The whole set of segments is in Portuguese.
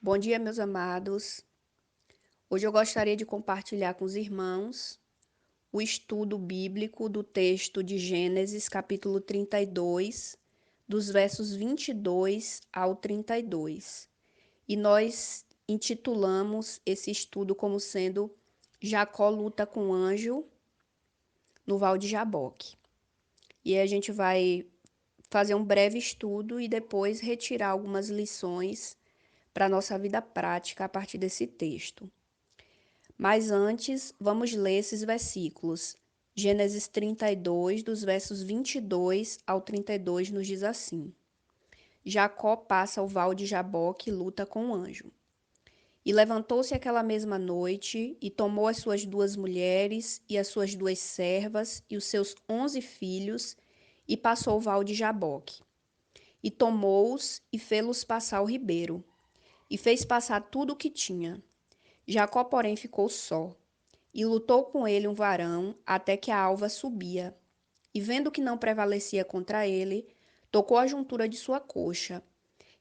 Bom dia, meus amados. Hoje eu gostaria de compartilhar com os irmãos o estudo bíblico do texto de Gênesis, capítulo 32, dos versos 22 ao 32. E nós intitulamos esse estudo como sendo Jacó luta com o anjo no Val de Jaboque. E aí a gente vai fazer um breve estudo e depois retirar algumas lições para a nossa vida prática a partir desse texto. Mas antes, vamos ler esses versículos. Gênesis 32, dos versos 22 ao 32, nos diz assim: Jacó passa o val de Jaboque e luta com o anjo. E levantou-se aquela mesma noite, e tomou as suas 2 mulheres, e as suas 2 servas, e os seus 11 filhos, e passou o val de Jaboque. E tomou-os, e fê-los passar o ribeiro, e fez passar tudo o que tinha. Jacó, porém, ficou só. E lutou com ele um varão, até que a alva subia. E vendo que não prevalecia contra ele, tocou a juntura de sua coxa.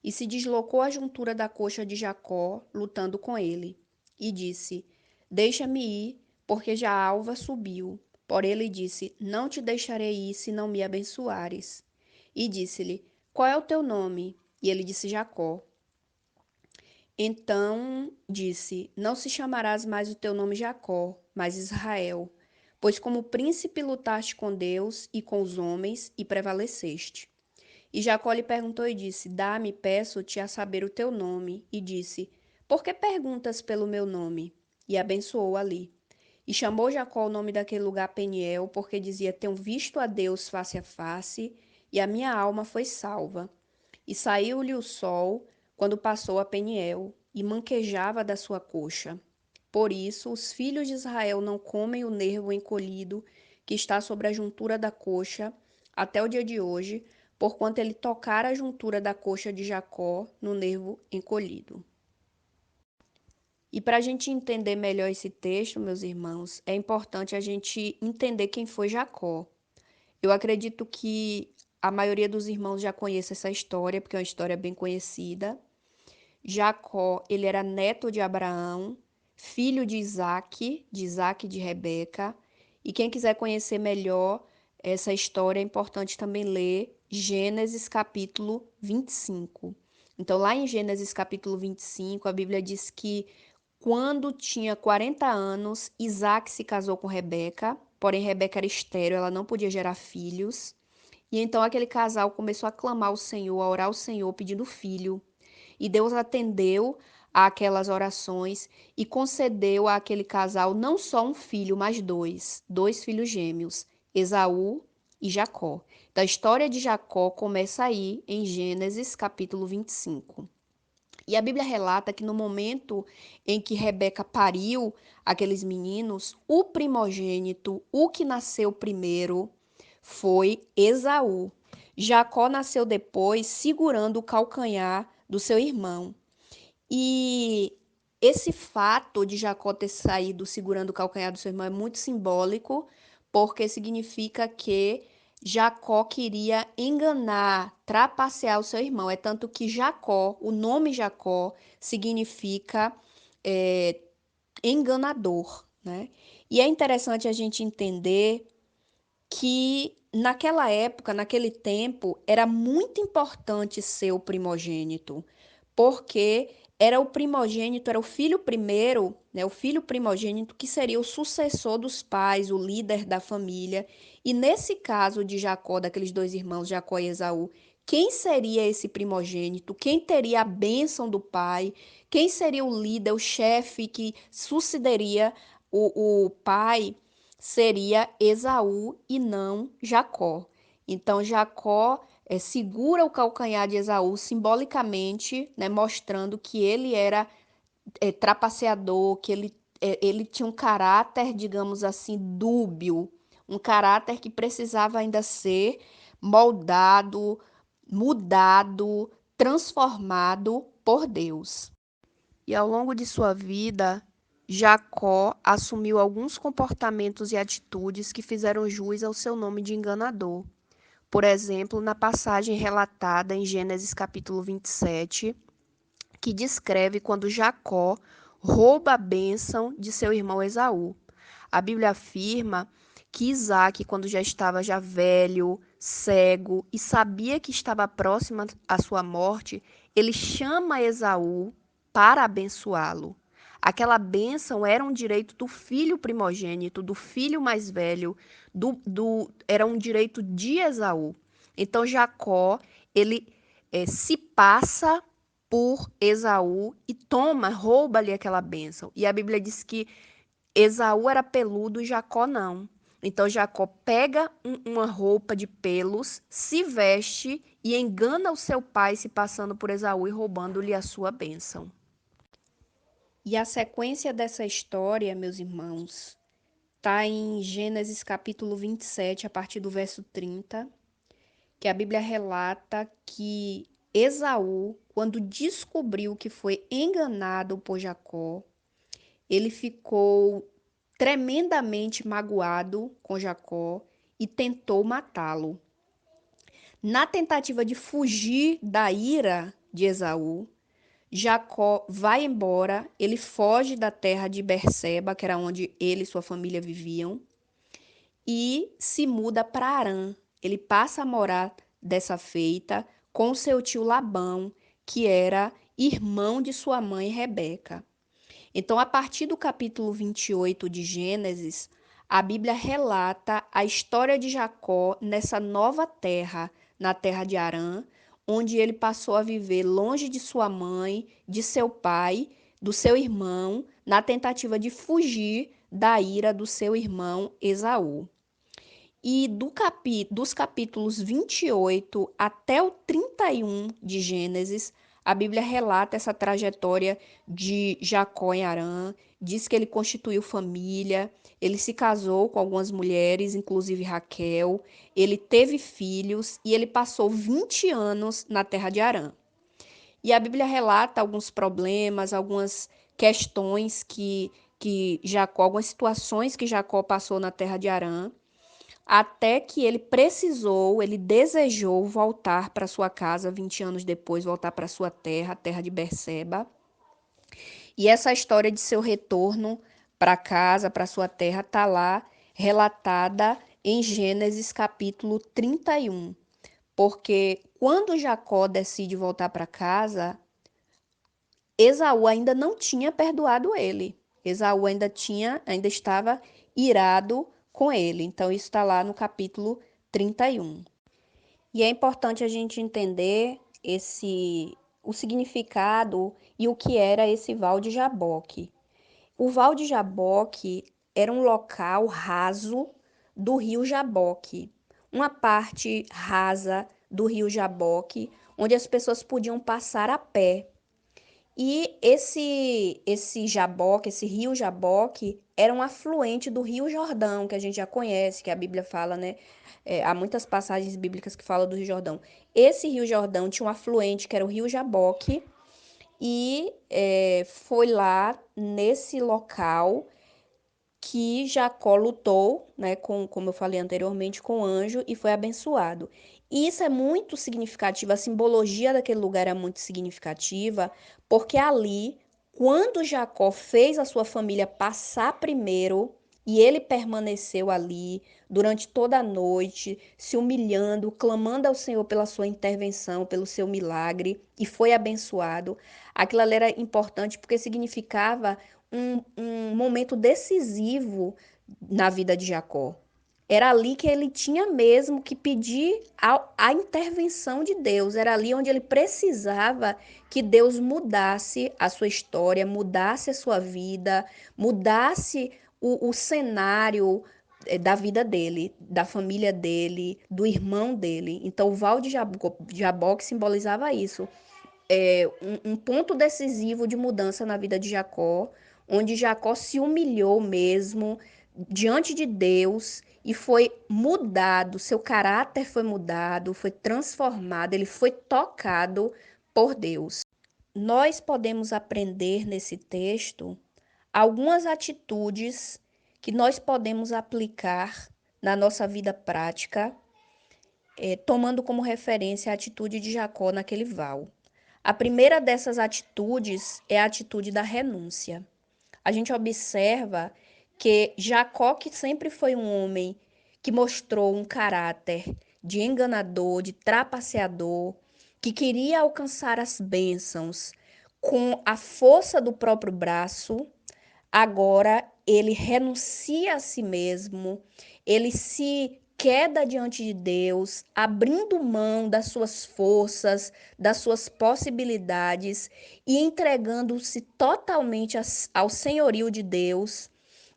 E se deslocou a juntura da coxa de Jacó, lutando com ele. E disse: Deixa-me ir, porque já a alva subiu. Porém ele disse: Não te deixarei ir, se não me abençoares. E disse-lhe: Qual é o teu nome? E ele disse: Jacó. Então disse: Não se chamarás mais o teu nome Jacó, mas Israel, pois como príncipe lutaste com Deus e com os homens e prevaleceste. E Jacó lhe perguntou e disse: Dá-me, peço-te, a saber o teu nome. E disse: Por que perguntas pelo meu nome? E abençoou ali. E chamou Jacó o nome daquele lugar Peniel, porque dizia: Tenho visto a Deus face a face, e a minha alma foi salva. E saiu-lhe o sol quando passou a Peniel, e manquejava da sua coxa. Por isso, os filhos de Israel não comem o nervo encolhido que está sobre a juntura da coxa, até o dia de hoje, porquanto ele tocara a juntura da coxa de Jacó no nervo encolhido. E para a gente entender melhor esse texto, meus irmãos, é importante a gente entender quem foi Jacó. Eu acredito que a maioria dos irmãos já conhece essa história, porque é uma história bem conhecida. Jacó, ele era neto de Abraão, filho de Isaac e de Rebeca. E quem quiser conhecer melhor essa história, é importante também ler Gênesis capítulo 25. Então, lá em Gênesis capítulo 25, a Bíblia diz que quando tinha 40 anos, Isaac se casou com Rebeca, porém Rebeca era estéril, ela não podia gerar filhos. E então aquele casal começou a clamar ao Senhor, a orar ao Senhor pedindo filho. E Deus atendeu àquelas orações e concedeu àquele casal não só um filho, mas dois filhos gêmeos, Esaú e Jacó. Então, a história de Jacó começa aí em Gênesis capítulo 25. E a Bíblia relata que no momento em que Rebeca pariu aqueles meninos, o primogênito, o que nasceu primeiro, foi Esaú. Jacó nasceu depois, segurando o calcanhar do seu irmão. E esse fato de Jacó ter saído segurando o calcanhar do seu irmão é muito simbólico, porque significa que Jacó queria enganar, trapacear o seu irmão. É tanto que Jacó, o nome Jacó, significa é, enganador, né? E é interessante a gente entender que naquela época, naquele tempo, era muito importante ser o primogênito, porque era o primogênito, era o filho primeiro, né, o filho primogênito que seria o sucessor dos pais, o líder da família. E nesse caso de Jacó, daqueles dois irmãos, Jacó e Esaú, quem seria esse primogênito? Quem teria a bênção do pai? Quem seria o líder, o chefe que sucederia o pai? Seria Esaú e não Jacó. Então, Jacó segura o calcanhar de Esaú simbolicamente, né, mostrando que ele era trapaceador, que ele tinha um caráter, digamos assim, dúbio, um caráter que precisava ainda ser moldado, mudado, transformado por Deus. E ao longo de sua vida, Jacó assumiu alguns comportamentos e atitudes que fizeram jus ao seu nome de enganador. Por exemplo, na passagem relatada em Gênesis capítulo 27, que descreve quando Jacó rouba a bênção de seu irmão Esaú. A Bíblia afirma que Isaac, quando já estava velho, cego e sabia que estava próxima à sua morte, ele chama Esaú para abençoá-lo. Aquela bênção era um direito do filho primogênito, do filho mais velho, era um direito de Esaú. Então Jacó, ele se passa por Esaú e rouba-lhe aquela bênção. E a Bíblia diz que Esaú era peludo e Jacó não. Então Jacó pega uma roupa de pelos, se veste e engana o seu pai se passando por Esaú e roubando-lhe a sua bênção. E a sequência dessa história, meus irmãos, está em Gênesis capítulo 27, a partir do verso 30, que a Bíblia relata que Esaú, quando descobriu que foi enganado por Jacó, ele ficou tremendamente magoado com Jacó e tentou matá-lo. Na tentativa de fugir da ira de Esaú, Jacó vai embora, ele foge da terra de Berseba, que era onde ele e sua família viviam, e se muda para Harã. Ele passa a morar dessa feita com seu tio Labão, que era irmão de sua mãe Rebeca. Então, a partir do capítulo 28 de Gênesis, a Bíblia relata a história de Jacó nessa nova terra, na terra de Harã, onde ele passou a viver longe de sua mãe, de seu pai, do seu irmão, na tentativa de fugir da ira do seu irmão Esaú. E dos capítulos 28 até o 31 de Gênesis, a Bíblia relata essa trajetória de Jacó em Harã, diz que ele constituiu família, ele se casou com algumas mulheres, inclusive Raquel, ele teve filhos e ele passou 20 anos na terra de Harã. E a Bíblia relata alguns problemas, algumas questões que Jacó, algumas situações que Jacó passou na terra de Harã, até que ele desejou voltar para sua casa 20 anos depois, voltar para sua terra, a terra de Berseba. E essa história de seu retorno para casa, para sua terra, está lá relatada em Gênesis capítulo 31. Porque quando Jacó decide voltar para casa, Esaú ainda não tinha perdoado ele. Esaú ainda estava irado com ele. Então, isso está lá no capítulo 31. E é importante a gente entender o significado e o que era esse Val de Jaboque. O Val de Jaboque era um local raso do rio Jaboque, uma parte rasa do rio Jaboque, onde as pessoas podiam passar a pé. E esse Jaboque, esse rio Jaboque, era um afluente do Rio Jordão, que a gente já conhece, que a Bíblia fala, né? Há muitas passagens bíblicas que falam do Rio Jordão. Esse Rio Jordão tinha um afluente, que era o Rio Jaboque, e foi lá, nesse local, que Jacó lutou, né, como eu falei anteriormente, com o anjo e foi abençoado. E isso é muito significativo, a simbologia daquele lugar é muito significativa, porque ali, quando Jacó fez a sua família passar primeiro, e ele permaneceu ali durante toda a noite, se humilhando, clamando ao Senhor pela sua intervenção, pelo seu milagre, e foi abençoado. Aquilo ali era importante porque significava um momento decisivo na vida de Jacó. Era ali que ele tinha mesmo que pedir a intervenção de Deus. Era ali onde ele precisava que Deus mudasse a sua história, mudasse a sua vida, mudasse o cenário da vida dele, da família dele, do irmão dele. Então, o Val de Jaboque simbolizava isso. Um ponto decisivo de mudança na vida de Jacó, onde Jacó se humilhou mesmo diante de Deus e foi mudado, seu caráter foi mudado, foi transformado, ele foi tocado por Deus. Nós podemos aprender nesse texto algumas atitudes que nós podemos aplicar na nossa vida prática, tomando como referência a atitude de Jacó naquele val. A primeira dessas atitudes é a atitude da renúncia. A gente observa que Jacó, que sempre foi um homem que mostrou um caráter de enganador, de trapaceador, que queria alcançar as bênçãos com a força do próprio braço, agora ele renuncia a si mesmo, ele se queda diante de Deus, abrindo mão das suas forças, das suas possibilidades e entregando-se totalmente ao senhorio de Deus,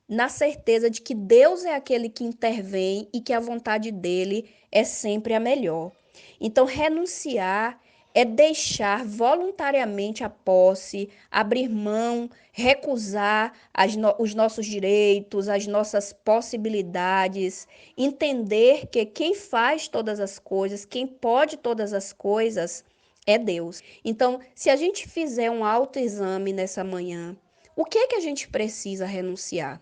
na certeza de que Deus é aquele que intervém e que a vontade dele é sempre a melhor. Então, renunciar é deixar voluntariamente a posse, abrir mão, recusar os nossos direitos, as nossas possibilidades, entender que quem faz todas as coisas, quem pode todas as coisas, é Deus. Então, se a gente fizer um autoexame nessa manhã, o que é que a gente precisa renunciar?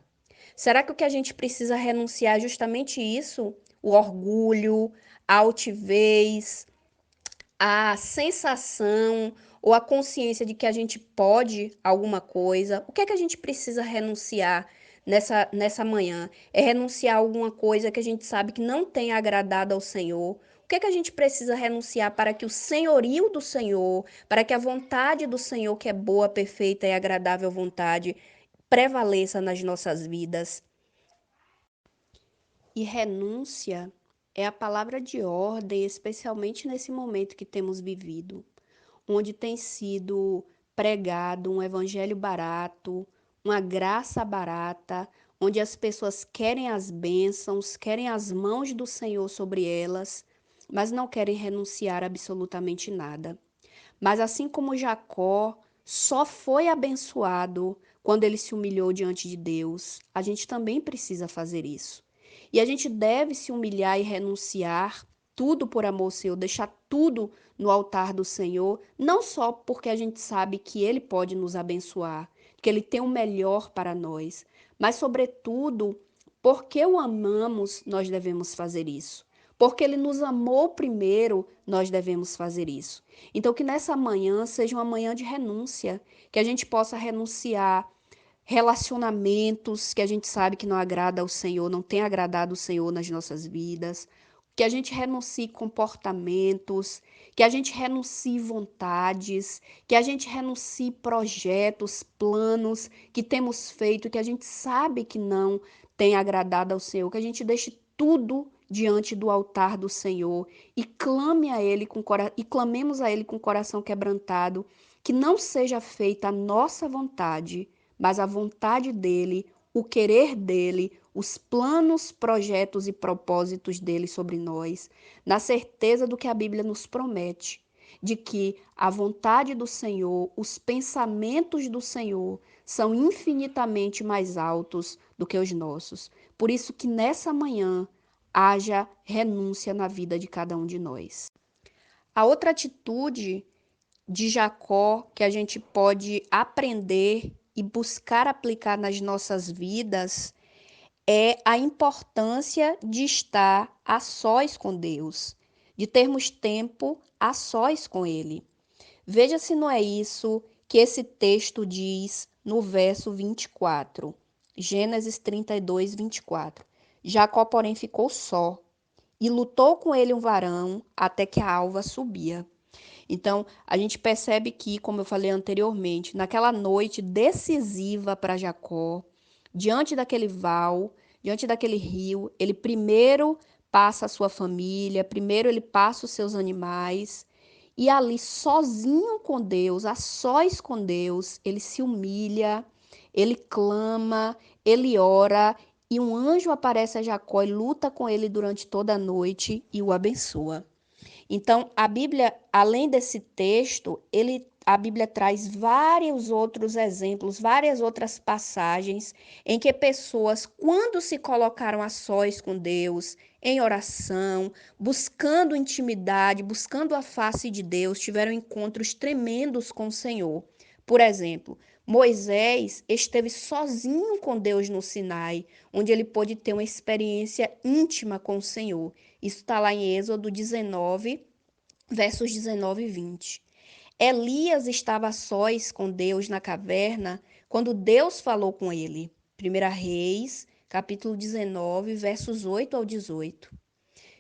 Será que o que a gente precisa renunciar é justamente isso? O orgulho, a altivez, a sensação ou a consciência de que a gente pode alguma coisa? O que é que a gente precisa renunciar nessa manhã? É renunciar a alguma coisa que a gente sabe que não tem agradado ao Senhor? O que é que a gente precisa renunciar para que o senhorio do Senhor, para que a vontade do Senhor, que é boa, perfeita e agradável vontade, prevaleça nas nossas vidas? E renúncia é a palavra de ordem, especialmente nesse momento que temos vivido, onde tem sido pregado um evangelho barato, uma graça barata, onde as pessoas querem as bênçãos, querem as mãos do Senhor sobre elas, mas não querem renunciar a absolutamente nada. Mas assim como Jacó só foi abençoado quando ele se humilhou diante de Deus, a gente também precisa fazer isso. E a gente deve se humilhar e renunciar tudo por amor ao Senhor, deixar tudo no altar do Senhor, não só porque a gente sabe que Ele pode nos abençoar, que Ele tem o melhor para nós, mas, sobretudo, porque o amamos, nós devemos fazer isso. Porque Ele nos amou primeiro, nós devemos fazer isso. Então, que nessa manhã seja uma manhã de renúncia, que a gente possa renunciar relacionamentos que a gente sabe que não agrada ao Senhor, não tem agradado o Senhor nas nossas vidas, que a gente renuncie comportamentos, que a gente renuncie vontades, que a gente renuncie projetos, planos que temos feito, que a gente sabe que não tem agradado ao Senhor, que a gente deixe tudo diante do altar do Senhor e clame a Ele e clamemos a Ele com o coração quebrantado, que não seja feita a nossa vontade, mas a vontade dele, o querer dele, os planos, projetos e propósitos dele sobre nós, na certeza do que a Bíblia nos promete, de que a vontade do Senhor, os pensamentos do Senhor são infinitamente mais altos do que os nossos. Por isso que nessa manhã haja renúncia na vida de cada um de nós. A outra atitude de Jacó que a gente pode aprender e buscar aplicar nas nossas vidas é a importância de estar a sós com Deus, de termos tempo a sós com Ele. Veja se não é isso que esse texto diz no verso 24. Gênesis 32, 24. Jacó, porém, ficou só e lutou com ele um varão até que a alva subia. Então, a gente percebe que, como eu falei anteriormente, naquela noite decisiva para Jacó, diante daquele val, diante daquele rio, ele primeiro passa a sua família, primeiro ele passa os seus animais, e ali, sozinho com Deus, a sós com Deus, ele se humilha, ele clama, ele ora, e um anjo aparece a Jacó e luta com ele durante toda a noite e o abençoa. Então, a Bíblia, além desse texto, a Bíblia traz vários outros exemplos, várias outras passagens em que pessoas, quando se colocaram a sós com Deus, em oração, buscando intimidade, buscando a face de Deus, tiveram encontros tremendos com o Senhor. Por exemplo, Moisés esteve sozinho com Deus no Sinai, onde ele pôde ter uma experiência íntima com o Senhor. Isso está lá em Êxodo 19, versos 19 e 20. Elias estava a sós com Deus na caverna quando Deus falou com ele. 1 Reis, capítulo 19, versos 8 ao 18.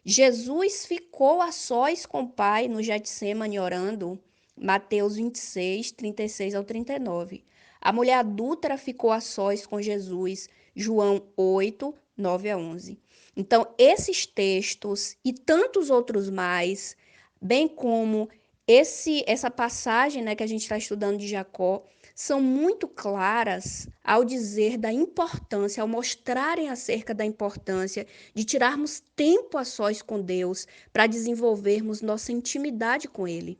Jesus ficou a sós com o Pai no Getsemane orando. Mateus 26, 36 ao 39. A mulher adúltera ficou a sós com Jesus. João 8, 9 a 11. Então, esses textos e tantos outros mais, bem como essa passagem, né, que a gente está estudando de Jacó, são muito claras ao dizer da importância, ao mostrarem acerca da importância de tirarmos tempo a sós com Deus para desenvolvermos nossa intimidade com Ele.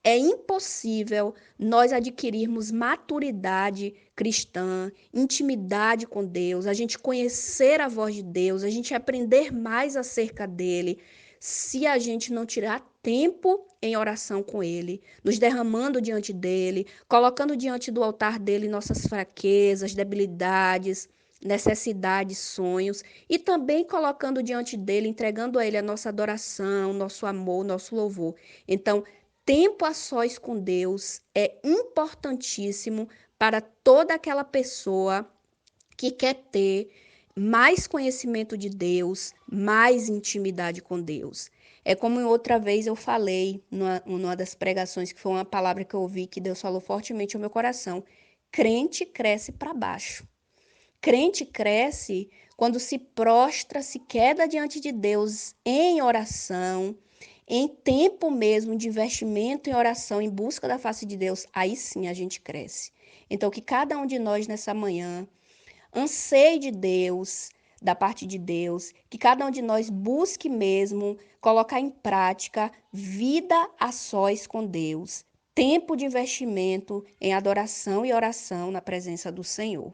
É impossível nós adquirirmos maturidade cristã, intimidade com Deus, a gente conhecer a voz de Deus, a gente aprender mais acerca dele, se a gente não tirar tempo em oração com ele, nos derramando diante dele, colocando diante do altar dele nossas fraquezas, debilidades, necessidades, sonhos, e também colocando diante dele, entregando a ele a nossa adoração, nosso amor, nosso louvor. Então, tempo a sós com Deus é importantíssimo para toda aquela pessoa que quer ter mais conhecimento de Deus, mais intimidade com Deus. É como outra vez eu falei, numa das pregações, que foi uma palavra que eu ouvi, que Deus falou fortemente ao meu coração. Crente cresce para baixo. Crente cresce quando se prostra, se queda diante de Deus em oração, em tempo mesmo de investimento em oração, em busca da face de Deus, aí sim a gente cresce. Então, que cada um de nós nessa manhã anseie de Deus, da parte de Deus, que cada um de nós busque mesmo colocar em prática vida a sós com Deus, tempo de investimento em adoração e oração na presença do Senhor.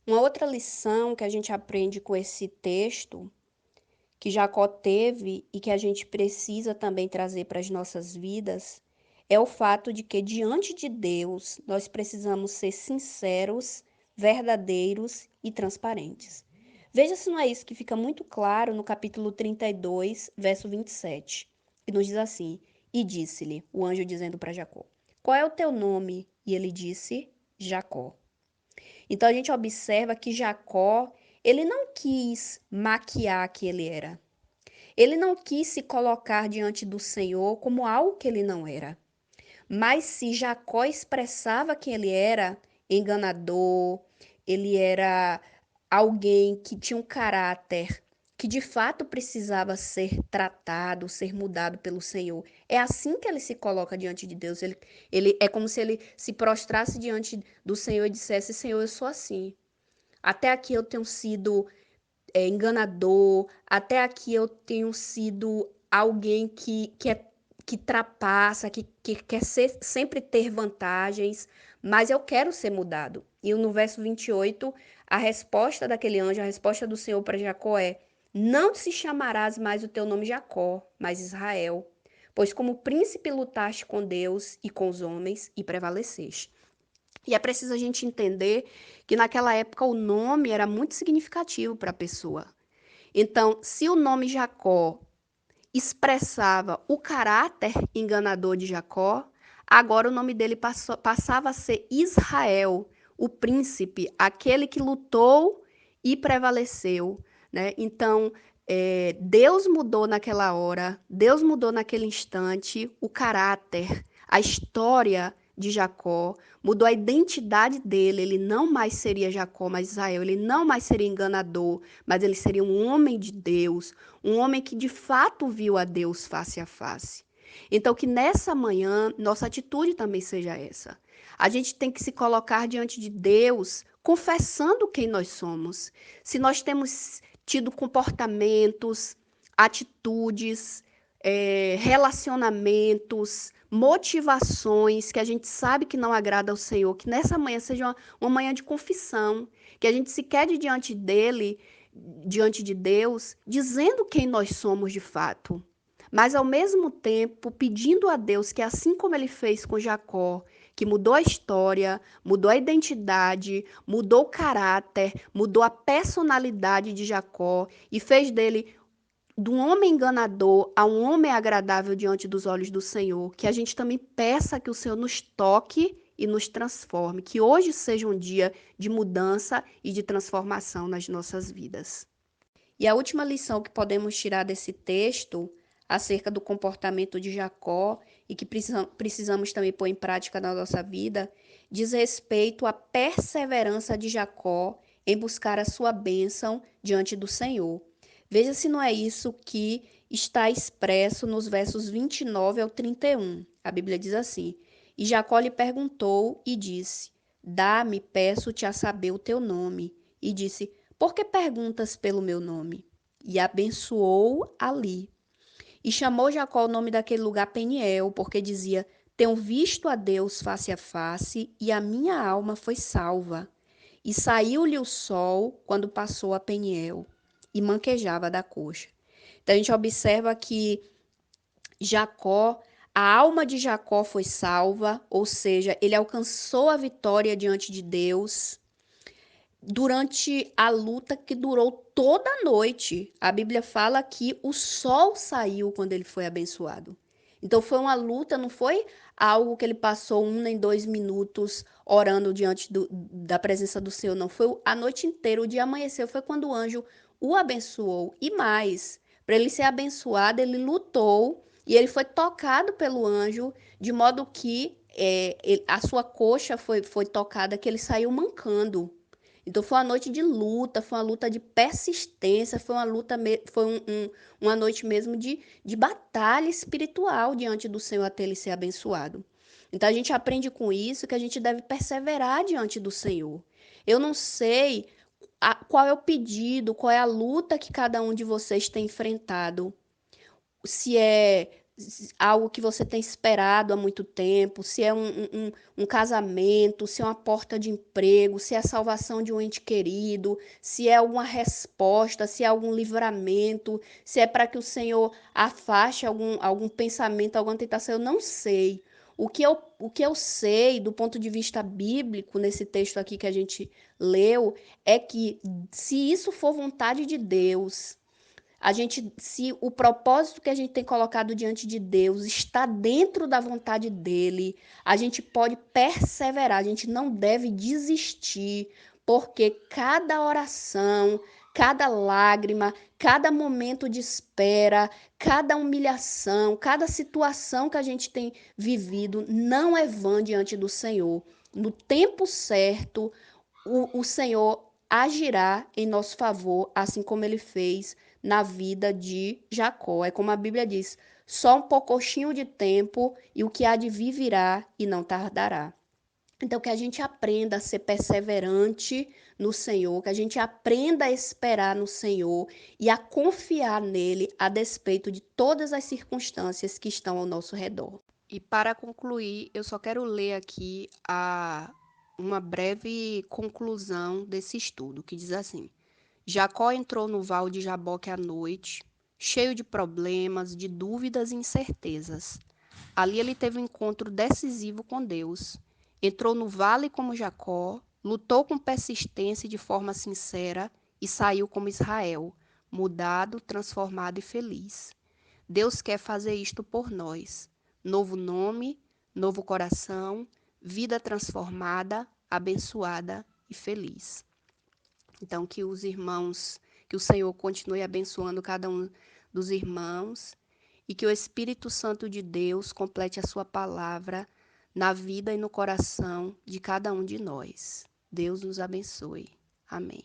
Uma outra lição que a gente aprende com esse texto, que Jacó teve e que a gente precisa também trazer para as nossas vidas, é o fato de que diante de Deus nós precisamos ser sinceros, verdadeiros e transparentes. Veja se não é isso que fica muito claro no capítulo 32, verso 27, que nos diz assim: E disse-lhe, o anjo dizendo para Jacó: Qual é o teu nome? E ele disse: Jacó. Então a gente observa que Jacó, ele não quis maquiar que ele era. Ele não quis se colocar diante do Senhor como algo que ele não era. Mas se Jacó expressava quem ele era, enganador, ele era alguém que tinha um caráter que de fato precisava ser tratado, ser mudado pelo Senhor. É assim que ele se coloca diante de Deus. Ele é como se ele se prostrasse diante do Senhor e dissesse: Senhor, eu sou assim. Até aqui eu tenho sido enganador, até aqui eu tenho sido alguém que trapassa, que quer sempre ter vantagens, mas eu quero ser mudado. E no verso 28, a resposta daquele anjo, a resposta do Senhor para Jacó é: Não se chamarás mais o teu nome Jacó, mas Israel, pois como príncipe lutaste com Deus e com os homens e prevaleceste. E é preciso a gente entender que naquela época o nome era muito significativo para a pessoa. Então, se o nome Jacó expressava o caráter enganador de Jacó, agora o nome dele passava a ser Israel, o príncipe, aquele que lutou e prevaleceu, né? Então, Deus mudou naquela hora, Deus mudou naquele instante o caráter, a história de Jacó, mudou a identidade dele. Ele não mais seria Jacó, mas Israel. Ele não mais seria enganador, mas ele seria um homem de Deus, um homem que de fato viu a Deus face a face. Então, que nessa manhã nossa atitude também seja essa. A gente tem que se colocar diante de Deus, confessando quem nós somos. Se nós temos tido comportamentos, atitudes, relacionamentos, motivações que a gente sabe que não agrada ao Senhor, que nessa manhã seja uma manhã de confissão, que a gente se quede diante dele, diante de Deus, dizendo quem nós somos de fato, mas ao mesmo tempo pedindo a Deus que, assim como ele fez com Jacó, que mudou a história, mudou a identidade, mudou o caráter, mudou a personalidade de Jacó e fez dele do homem enganador a um homem agradável diante dos olhos do Senhor, que a gente também peça que o Senhor nos toque e nos transforme, que hoje seja um dia de mudança e de transformação nas nossas vidas. E a última lição que podemos tirar desse texto, acerca do comportamento de Jacó e que precisamos também pôr em prática na nossa vida, diz respeito à perseverança de Jacó em buscar a sua bênção diante do Senhor. Veja se não é isso que está expresso nos versos 29 ao 31. A Bíblia diz assim: E Jacó lhe perguntou e disse: Dá-me, peço-te a saber o teu nome. E disse: Por que perguntas pelo meu nome? E abençoou ali. E chamou Jacó o nome daquele lugar Peniel, porque dizia: Tenho visto a Deus face a face, e a minha alma foi salva. E saiu-lhe o sol quando passou a Peniel, e manquejava da coxa. Então a gente observa que Jacó, a alma de Jacó foi salva, ou seja, ele alcançou a vitória diante de Deus durante a luta que durou toda a noite. A Bíblia fala que o sol saiu quando ele foi abençoado. Então foi uma luta, não foi algo que ele passou 1 nem 2 minutos orando diante da presença do Senhor, não. Foi a noite inteira, o dia amanheceu, foi quando o anjo o abençoou. E mais, para ele ser abençoado, ele lutou e ele foi tocado pelo anjo, de modo que a sua coxa foi tocada, que ele saiu mancando. Então foi uma noite de luta, foi uma luta de persistência, foi uma luta, uma noite mesmo de batalha espiritual diante do Senhor até ele ser abençoado. Então a gente aprende com isso que a gente deve perseverar diante do Senhor. Eu não sei qual é o pedido, qual é a luta que cada um de vocês tem enfrentado, se é algo que você tem esperado há muito tempo, se é um casamento, se é uma porta de emprego, se é a salvação de um ente querido, se é alguma resposta, se é algum livramento, se é para que o Senhor afaste algum pensamento, alguma tentação, eu não sei. O que eu sei do ponto de vista bíblico, nesse texto aqui que a gente leu, é que se isso for vontade de Deus, se o propósito que a gente tem colocado diante de Deus está dentro da vontade dele, a gente pode perseverar, a gente não deve desistir, porque cada oração, cada lágrima, cada momento de espera, cada humilhação, cada situação que a gente tem vivido não é vã diante do Senhor. No tempo certo, o Senhor agirá em nosso favor, assim como ele fez na vida de Jacó. É como a Bíblia diz: só um pouquinho de tempo e o que há de vir virá e não tardará. Então, que a gente aprenda a ser perseverante no Senhor, que a gente aprenda a esperar no Senhor e a confiar nele a despeito de todas as circunstâncias que estão ao nosso redor. E para concluir, eu só quero ler aqui uma breve conclusão desse estudo, que diz assim: Jacó entrou no val de Jaboque à noite, cheio de problemas, de dúvidas e incertezas. Ali ele teve um encontro decisivo com Deus. Entrou no vale como Jacó, lutou com persistência e de forma sincera e saiu como Israel, mudado, transformado e feliz. Deus quer fazer isto por nós. Novo nome, novo coração, vida transformada, abençoada e feliz. Então, que o Senhor continue abençoando cada um dos irmãos e que o Espírito Santo de Deus complete a sua palavra na vida e no coração de cada um de nós. Deus nos abençoe. Amém.